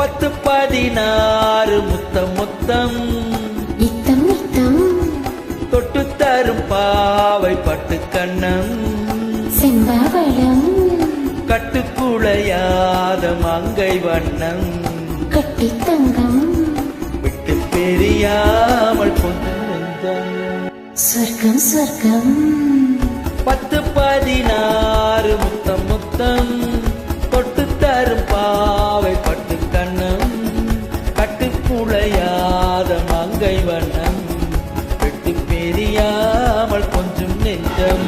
10 16 முத்தம் முத்தம் நித்தம் நித்தம் தொட்டு தரும் பாவை பட்டு கண்ணம் செந்தாவளம் கட்டுக்குளையாத மங்கை வண்ணம் கட்டி தங்கம் விட்டு பெரியாமல் பொது நெஞ்சம் சொர்க்கம் சொர்க்கம் 10 16 முத்தம் முத்தம் தொட்டு தரும் பாவை பட்டு கண்ணம் கட்டுக்குளையாத மங்கை வண்ணம் விட்டு பெரியாமல் கொஞ்சம் நெஞ்சம்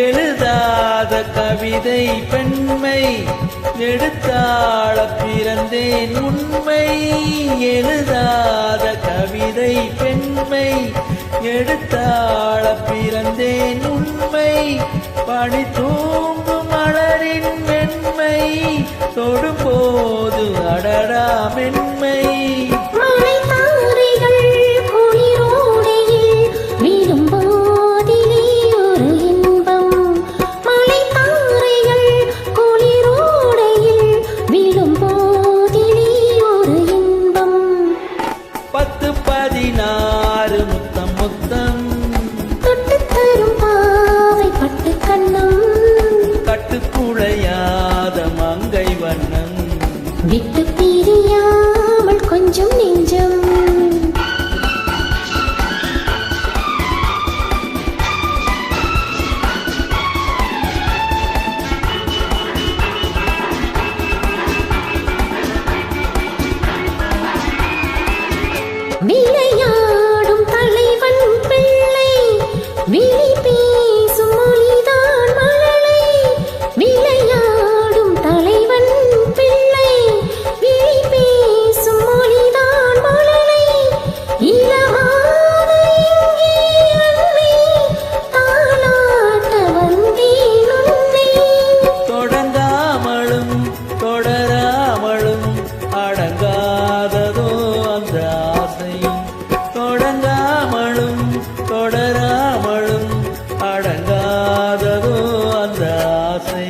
எழுதாத கவிதை பெண்மை எடுத்தாள பிறந்தேன் உண்மை எழுதாத கவிதை பெண்மை எடுத்தாள பிறந்தேன் உண்மை படி தூங்கும் மலரின் மென்மை தொடும்போது அடடா மென்மை முத்தம் முத்தம் தொட்டு தரும் பாவை பட்டு கண்ணம் கட்டுக்குளையாத மங்கை வண்ணம் விட்டு பிரியாமல் கொஞ்சம் நெஞ்சம் விளையாடும் தலைவன் பிள்ளை விழி பேசும் மொழிதான் மழலை விளையாடும் தலைவன் பிள்ளை விழி பேசும் மொழிதான் மழலை இளமான இங்கே அன்னை தாலாட்ட வந்தேன் உன்னை தொடங்காமலும் தொடராமலும் அடங்காததோ அந்த ஆசையும் தொடங்காமலும் தொடராமலும் அடங்காததோ அந்த ஆசை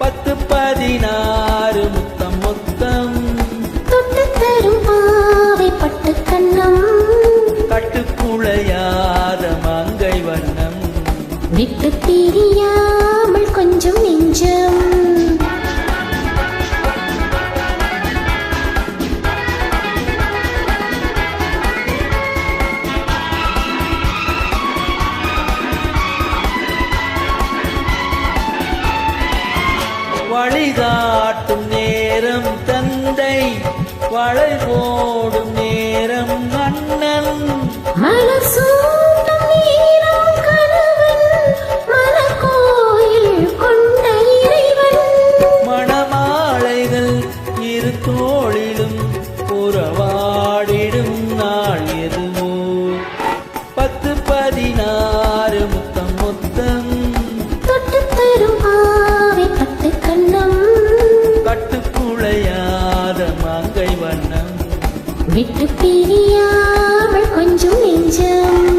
10 16 முத்தம் முத்தம் தொட்டு தரும் பாவை பட்டு கண்ணம் கட்டுக்குளையாத மங்கை வண்ணம் விட்டு பிரியாமல் கொஞ்சம் நெஞ்சம் வழிகாட்டும் நேரம் தந்தை வளை போடும் நேரம் அண்ணன் மலர் சூட்டும் நேரம் கணவன் மனக்கோயில் கொண்ட இறைவன் மணமாலைகள் இரு தோளிலும் புறவாடிடும் நாள் எதுவோ 10 16 முத்தம் முத்தம் தொட்டு தரும் பாவை பட்டு கண்ணம் கட்டுக்குளையாத மங்கை வண்ணம் விட்டு பிரியாமல் கொஞ்சம் நெஞ்சம்